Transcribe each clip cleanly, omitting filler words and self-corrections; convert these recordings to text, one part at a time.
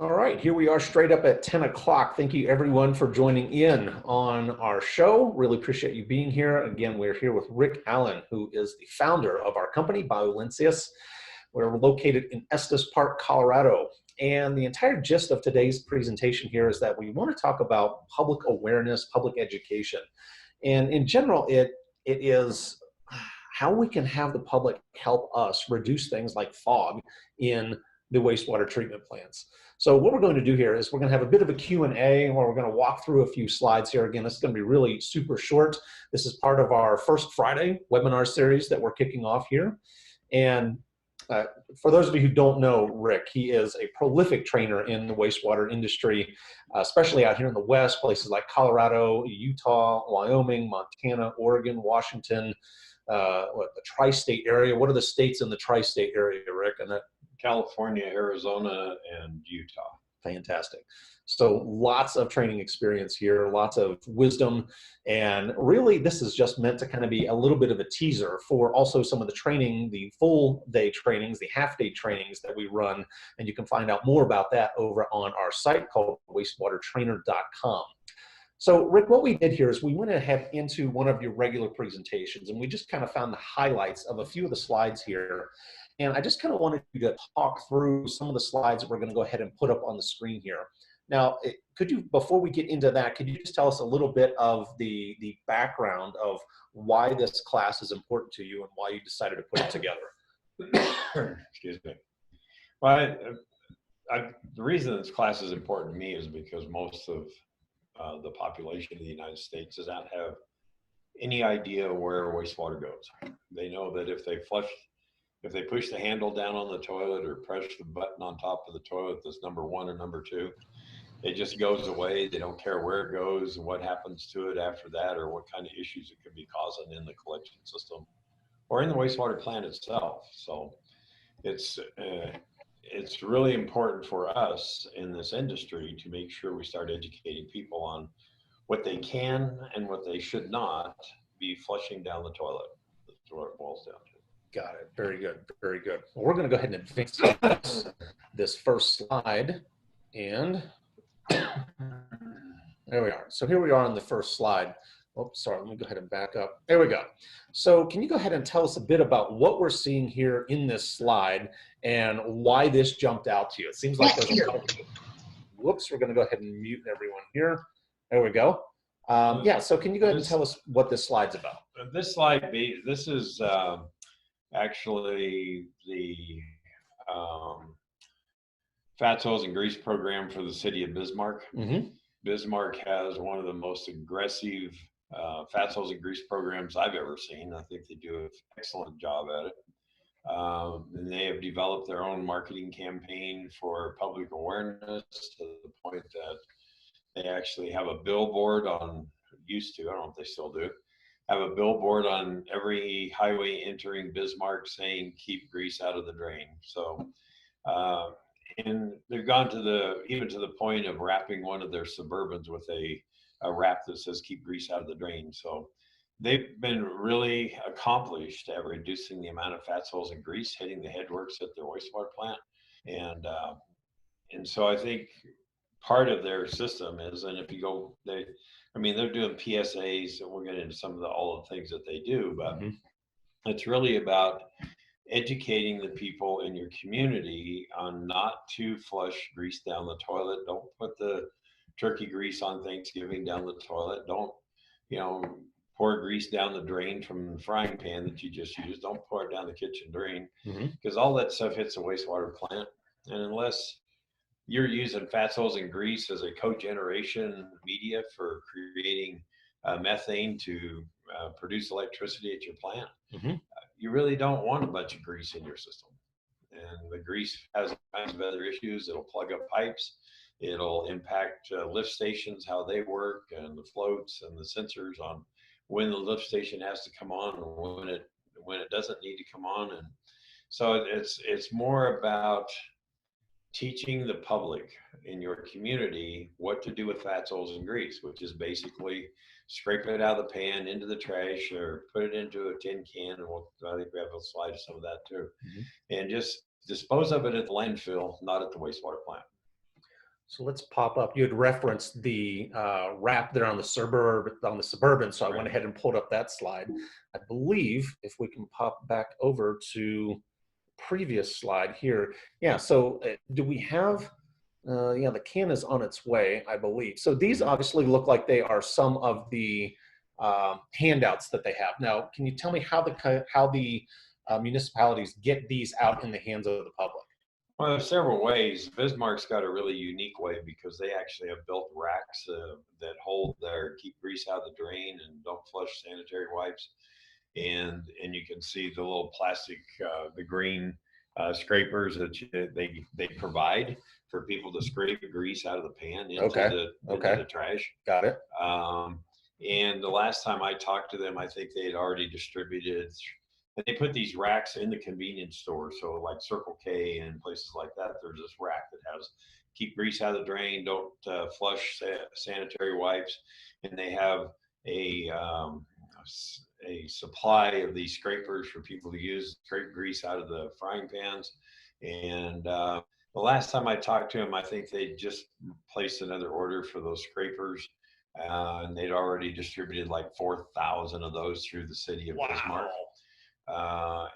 All right, here we are straight up at 10 o'clock. Thank you everyone for joining in on our show. Really appreciate you being here. Again, we're here with Rick Allen, who is the founder of our company, BioLynceus. We're located in Estes Park, Colorado. And the entire gist of today's presentation here is that we want to talk about public awareness, public education. And in general, it is how we can have the public help us reduce things like fog in the wastewater treatment plants. So what we're going to do here is we're going to have a bit of a Q&A where we're going to walk through a few slides here. Again, this is going to be really super short. This is part of our first Friday webinar series that we're kicking off here. And for those of you who don't know Rick, he is a prolific trainer in the wastewater industry, especially out here in the West, places like Colorado, Utah, Wyoming, Montana, Oregon, Washington, the tri-state area. What are the states in the tri-state area, Rick? And that California, Arizona, and Utah. Fantastic. So lots of training experience here, lots of wisdom, and really this is just meant to kind of be a little bit of a teaser for also some of the training, the full day trainings, the half day trainings that we run, and you can find out more about that over on our site called wastewatertrainer.com. So Rick, what we did here is we went ahead into one of your regular presentations and we just kind of found the highlights of a few of the slides here. And I just kind of wanted you to talk through some of the slides that we're going to go ahead and put up on the screen here. Now, could you, before we get into that, could you just tell us a little bit of the background of why this class is important to you and why you decided to put it together? Excuse me. Well, the reason this class is important to me is because most of the population of the United States does not have any idea where wastewater goes. They know that if they push the handle down on the toilet or press the button on top of the toilet that's number 1 or number 2, it just goes away. They don't care where it goes and what happens to it after that, or what kind of issues it could be causing in the collection system or in the wastewater plant itself. So it's really important for us in this industry to make sure we start educating people on what they can and what they should not be flushing down the toilet. That's what it boils down to. Got it. Very good. Very good. Well, we're going to go ahead and advance this first slide. And there we are. So here we are on the first slide. Oh, sorry. Let me go ahead and back up. There we go. So can you go ahead and tell us a bit about what we're seeing here in this slide and why this jumped out to you? It seems like there's a couple. Whoops. We're going to go ahead and mute everyone here. There we go. Yeah. So can you go ahead and tell us what this slide's about? This slide, this is actually the Fatsos and Grease program for the city of Bismarck. Mm-hmm. Bismarck has one of the most aggressive Fatsos and Grease programs I've ever seen. I think they do an excellent job at it. And they have developed their own marketing campaign for public awareness to the point that they actually have a billboard on, used to, I don't know if they still do, have a billboard on every highway entering Bismarck saying, "Keep grease out of the drain." So, and they've gone to even to the point of wrapping one of their Suburbans with a wrap that says "Keep grease out of the drain." So they've been really accomplished at reducing the amount of fatsols and grease hitting the headworks at their wastewater plant. And so I think part of their system is, and if you go, they're doing PSAs, and we'll get into some of all the things that they do, but it's really about educating the people in your community on not to flush grease down the toilet. Don't put the turkey grease on Thanksgiving down the toilet. Don't, pour grease down the drain from the frying pan that you just used. Don't pour it down the kitchen drain, because all that stuff hits the wastewater plant. And unless you're using fatsols and grease as a cogeneration media for creating methane to produce electricity at your plant, you really don't want a bunch of grease in your system. And the grease has all kinds of other issues. It'll plug up pipes. It'll impact lift stations, how they work, and the floats and the sensors on when the lift station has to come on and when it doesn't need to come on. And so it's more about teaching the public in your community what to do with fatsols and grease, which is basically scrape it out of the pan into the trash or put it into a tin can. And I think we have a slide of some of that too. And just dispose of it at the landfill, not at the wastewater plant. So let's pop up. You had referenced the wrap there on the suburban. So I went Right. ahead and pulled up that slide. I believe if we can pop back over to previous slide here. Yeah. So do we have? Yeah, the can is on its way, I believe. So these Mhm. obviously look like they are some of the handouts that they have. Now, can you tell me how the municipalities get these out in the hands of the public? Well, there's several ways. Bismarck's got a really unique way because they actually have built racks that hold their keep grease out of the drain and don't flush sanitary wipes. And you can see the little plastic, the green scrapers that they provide for people to scrape grease out of the pan Okay. into Okay. the trash. Got it. Um, and the last time I talked to them, I think they had already distributed. And they put these racks in the convenience stores. So like Circle K and places like that, there's this rack that has keep grease out of the drain, don't flush sanitary wipes, and they have a um, a supply of these scrapers for people to use scrape grease out of the frying pans. And the last time I talked to them, I think they just placed another order for those scrapers, and they'd already distributed like 4,000 of those through the city of Wow. Bismarck.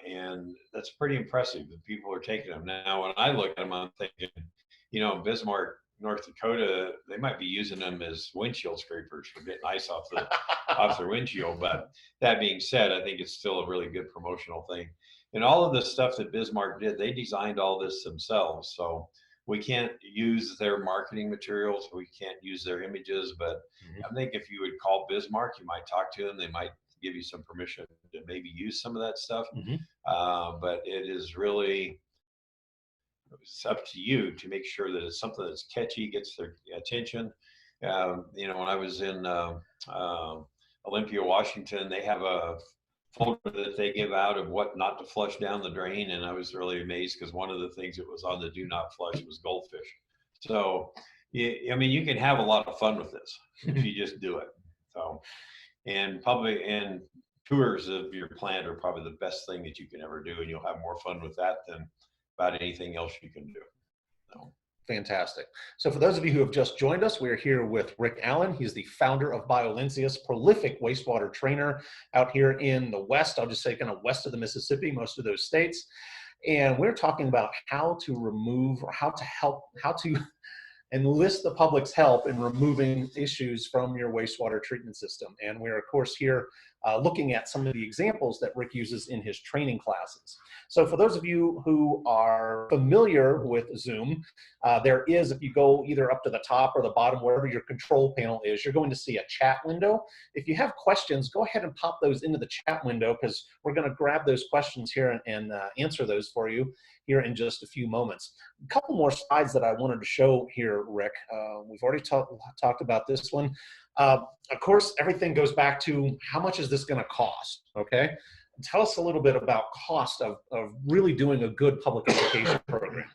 And that's pretty impressive that people are taking them. Now, when I look at them, I'm thinking, Bismarck, North Dakota, they might be using them as windshield scrapers for getting ice off their windshield. But that being said, I think it's still a really good promotional thing. And all of the stuff that Bismarck did, they designed all this themselves. So we can't use their marketing materials, we can't use their images. But I think if you would call Bismarck, you might talk to them. They might give you some permission to maybe use some of that stuff. Mm-hmm. But it is really, it's up to you to make sure that it's something that's catchy, gets their attention. When I was in Olympia, Washington, they have a folder that they give out of what not to flush down the drain, and I was really amazed because one of the things that was on the do not flush was goldfish. So, you can have a lot of fun with this if you just do it. So, and public and tours of your plant are probably the best thing that you can ever do, and you'll have more fun with that than about anything else you can do. So. Fantastic. So for those of you who have just joined us, we're here with Rick Allen. He's the founder of BioLynceus, prolific wastewater trainer out here in the West. I'll just say kind of west of the Mississippi, most of those states. And we're talking about how to remove or how to help, how to enlist the public's help in removing issues from your wastewater treatment system. And we're, of course, here looking at some of the examples that Rick uses in his training classes. So for those of you who are familiar with Zoom, there is, if you go either up to the top or the bottom, wherever your control panel is, you're going to see a chat window. If you have questions, go ahead and pop those into the chat window because we're going to grab those questions here and answer those for you here in just a few moments. A couple more slides that I wanted to show here, Rick. We've already talked about this one. Of course, everything goes back to how much is this going to cost, okay? Tell us a little bit about cost of really doing a good public education program.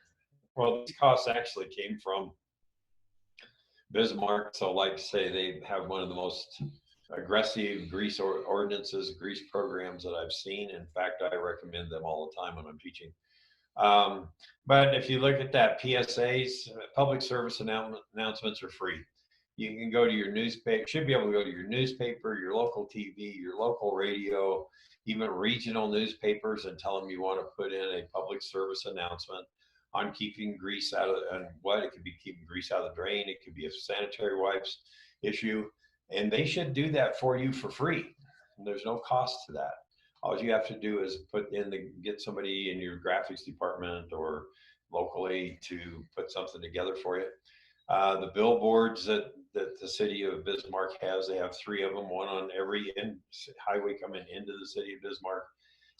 Well, these costs actually came from Bismarck. So, like to say, they have one of the most aggressive grease ordinances, grease programs that I've seen. In fact, I recommend them all the time when I'm teaching. But if you look at that, PSAs, public service announcements are free. You can go to your newspaper, should be able to go to your newspaper, your local TV, your local radio, even regional newspapers, and tell them you want to put in a public service announcement on keeping grease out of, and what it could be keeping grease out of the drain. It could be a sanitary wipes issue, and they should do that for you for free. And there's no cost to that. All you have to do is get somebody in your graphics department or locally to put something together for you. The billboards that the city of Bismarck has, they have 3 of them. One on every highway coming into the city of Bismarck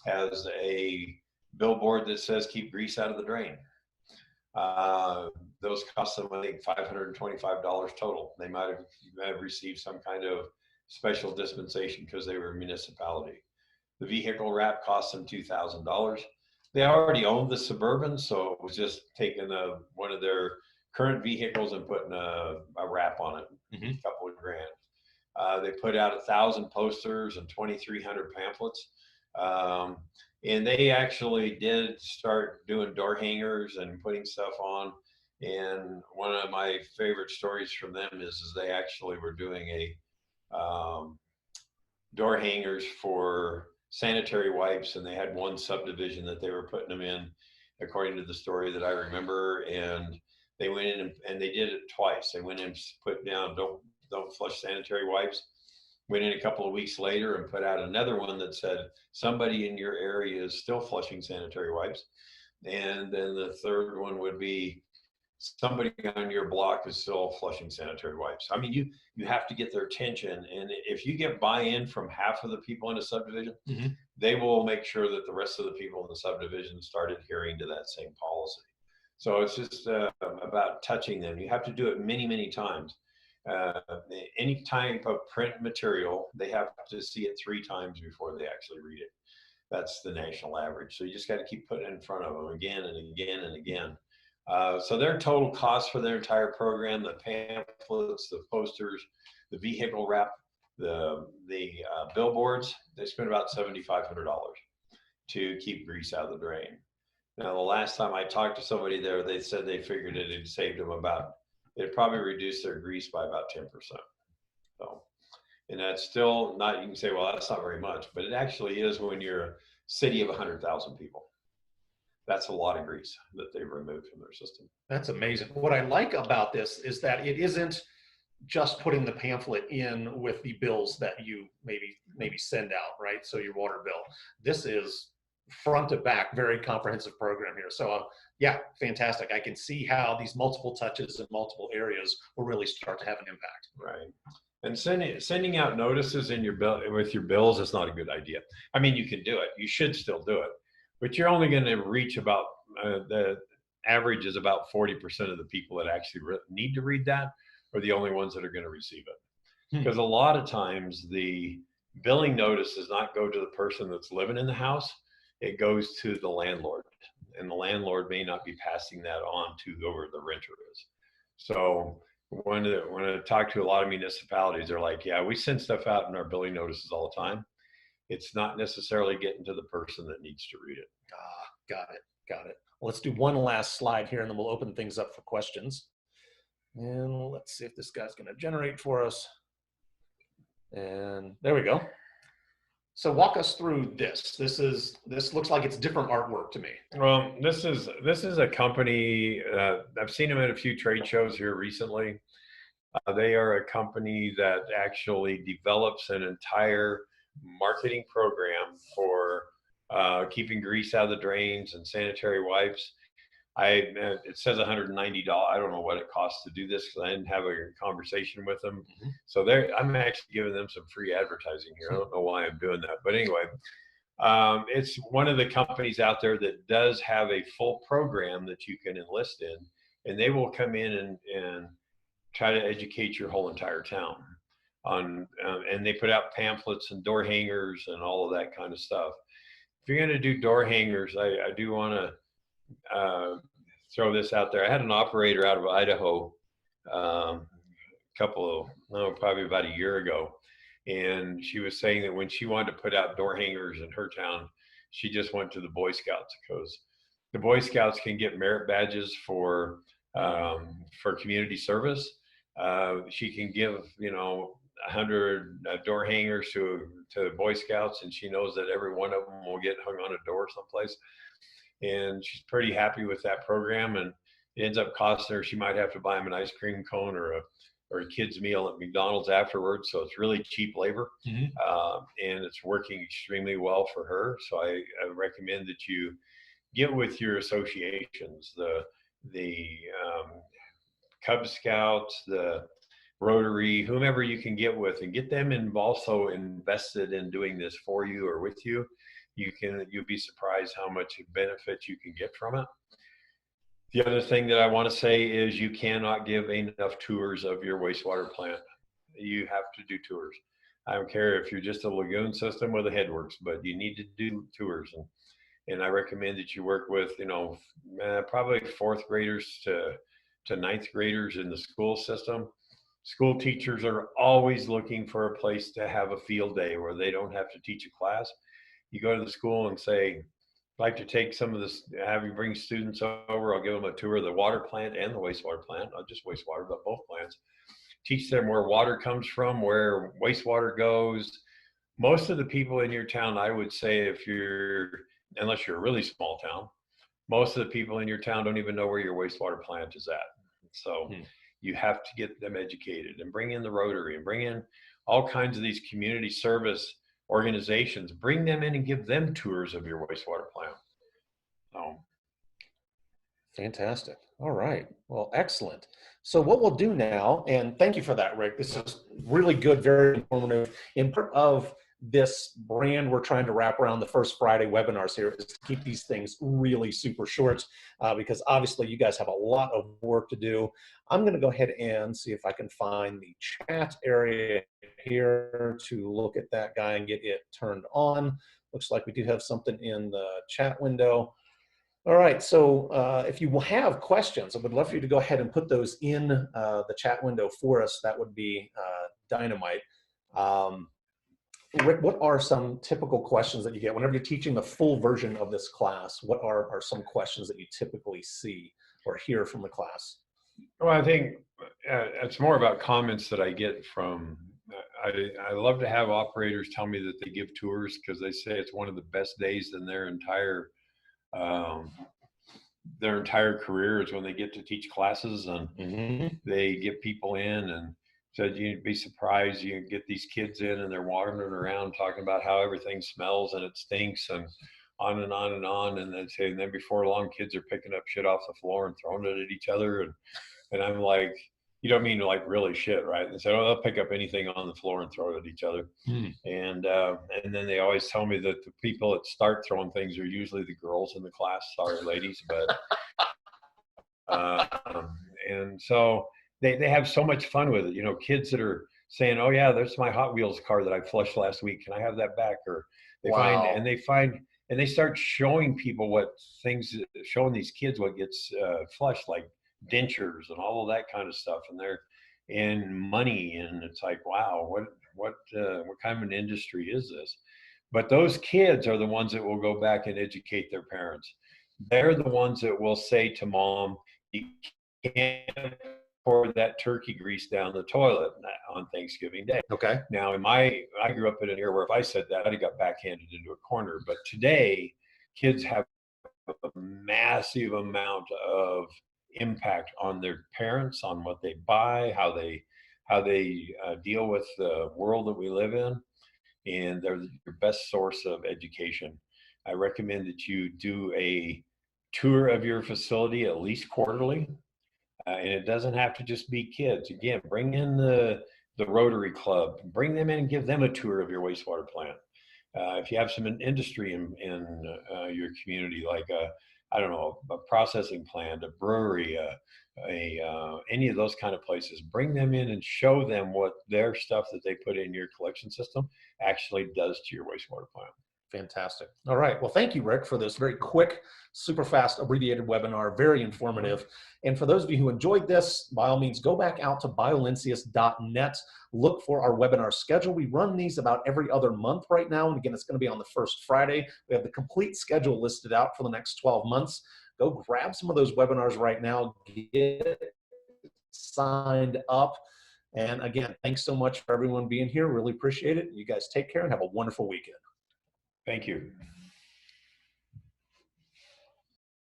has a billboard that says "Keep grease out of the drain." Those cost them, I think, $525 total. They might have received some kind of special dispensation because they were a municipality. The vehicle wrap cost them $2,000. They already owned the Suburban, so it was just taking one of their current vehicles and putting a wrap on it, a couple of grand. They put out 1,000 posters and 2,300 pamphlets. And they actually did start doing door hangers and putting stuff on. And one of my favorite stories from them is they actually were doing a door hangers for sanitary wipes, and they had one subdivision that they were putting them in, according to the story that I remember. And they went in and they did it twice. They went in and put down don't flush sanitary wipes. Went in a couple of weeks later and put out another one that said somebody in your area is still flushing sanitary wipes. And then the third one would be somebody on your block is still flushing sanitary wipes. I mean, you have to get their attention, and if you get buy-in from half of the people in a subdivision, they will make sure that the rest of the people in the subdivision start adhering to that same policy. So it's just about touching them. You have to do it many times. Uh, any type of print material, they have to see it 3 times before they actually read it. That's the national average. So you just got to keep putting it in front of them again and again and again. So their total cost for their entire program, the pamphlets, the posters, the vehicle wrap, the billboards, they spent about $7,500 to keep grease out of the drain. Now, the last time I talked to somebody there, they said they figured it had saved them it probably reduced their grease by about 10%. So, and that's still not, you can say, well, that's not very much, but it actually is when you're a city of 100,000 people. That's a lot of grease that they've removed from their system. That's amazing. What I like about this is that it isn't just putting the pamphlet in with the bills that you maybe send out, right? So your water bill. This is front to back, very comprehensive program here. So yeah, fantastic. I can see how these multiple touches in multiple areas will really start to have an impact. Right. And sending out notices in your bill with your bills is not a good idea. I mean, you can do it. You should still do it, but you're only going to reach about the average is about 40% of the people that actually need to read that are the only ones that are going to receive it. Because a lot of times the billing notice does not go to the person that's living in the house. It goes to the landlord, and the landlord may not be passing that on to whoever the renter is. So when I talk to a lot of municipalities, they're like, yeah, we send stuff out in our billing notices all the time. It's not necessarily getting to the person that needs to read it. Got it. Well, let's do one last slide here, and then we'll open things up for questions. And let's see if this guy's going to generate for us. And there we go. So walk us through this. This looks like it's different artwork to me. Well, this is a company. I've seen them at a few trade shows here recently. They are a company that actually develops an entire marketing program for keeping grease out of the drains and sanitary wipes. It says $190. I don't know what it costs to do this because I didn't have a conversation with them. So I'm actually giving them some free advertising here. I don't know why I'm doing that, but anyway, it's one of the companies out there that does have a full program that you can enlist in, and they will come in and try to educate your whole entire town on, and they put out pamphlets and door hangers and all of that kind of stuff. If you're going to do door hangers, I do want to throw this out there. I had an operator out of Idaho probably about a year ago, and she was saying that when she wanted to put out door hangers in her town, she just went to the Boy Scouts, because the Boy Scouts can get merit badges for community service. She can give 100 door hangers to the Boy Scouts, and she knows that every one of them will get hung on a door someplace. And she's pretty happy with that program, and it ends up costing her, she might have to buy them an ice cream cone or a kid's meal at McDonald's afterwards. So it's really cheap labor, and it's working extremely well for her. So I recommend that you get with your associations, the Cub Scouts, the Rotary, whomever you can get with, and get them also invested in doing this for you or with you. You'll be surprised how much benefit you can get from it. The other thing that I want to say is you cannot give enough tours of your wastewater plant. You have to do tours. I don't care if you're just a lagoon system with a headworks, but you need to do tours. And I recommend that you work with, probably 4th graders to 9th graders in the school system. School teachers are always looking for a place to have a field day where they don't have to teach a class. You go to the school and say, like to take some of this, have you bring students over. I'll give them a tour of the water plant and the wastewater plant, not just wastewater, but both plants. Teach them where water comes from, where wastewater goes. Most of the people in your town, I would say, unless you're a really small town, most of the people in your town don't even know where your wastewater plant is at. So you have to get them educated and bring in the Rotary and bring in all kinds of these community service organizations, bring them in and give them tours of your wastewater plant. Fantastic. All right. Well, excellent. So what we'll do now, and thank you for that, Rick. This is really good, very informative. In part of this brand we're trying to wrap around the first Friday webinars here is to keep these things really super short because obviously you guys have a lot of work to do. I'm going to go ahead and see if I can find the chat area here to look at that guy and get it turned on. Looks like we do have something in the chat window. All right, so if you have questions, I would love for you to go ahead and put those in the chat window for us. That would be dynamite. Rick, what are some typical questions that you get whenever you're teaching the full version of this class? What are some questions that you typically see or hear from the class? Well, I think it's more about comments that I get from, I love to have operators tell me that they give tours because they say it's one of the best days in their entire career is when they get to teach classes and they get people in and said you'd be surprised you get these kids in and they're wandering around talking about how everything smells and it stinks and on and on and on, and then before long kids are picking up shit off the floor and throwing it at each other, and I'm like, you don't mean like really shit, right? And so they'll pick up anything on the floor and throw it at each other. And then they always tell me that the people that start throwing things are usually the girls in the class. Sorry, ladies, but and so they have so much fun with it. You know, kids that are saying, "Oh yeah, there's my Hot Wheels car that I flushed last week. Can I have that back?" Or they start showing people showing these kids what gets flushed, like dentures and all of that kind of stuff, and money, and it's like, wow, what kind of an industry is this? But those kids are the ones that will go back and educate their parents. They're the ones that will say to mom, you can't pour that turkey grease down the toilet on Thanksgiving Day. Okay. Now, I grew up in an era where if I said that, I'd have got backhanded into a corner. But today, kids have a massive amount of impact on their parents, on what they buy, how they deal with the world that we live in, and they're your best source of education. I recommend that you do a tour of your facility at least quarterly, and it doesn't have to just be kids. Again, bring in the Rotary Club, bring them in and give them a tour of your wastewater plant. If you have some industry in your community, like I don't know, a processing plant, a brewery, any of those kind of places, bring them in and show them what their stuff that they put in your collection system actually does to your wastewater plant. Fantastic. All right. Well, thank you, Rick, for this very quick, super fast, abbreviated webinar. Very informative. And for those of you who enjoyed this, by all means, go back out to BioLynceus.net. Look for our webinar schedule. We run these about every other month right now. And again, it's going to be on the first Friday. We have the complete schedule listed out for the next 12 months. Go grab some of those webinars right now. Get signed up. And again, thanks so much for everyone being here. Really appreciate it. You guys take care and have a wonderful weekend. Thank you.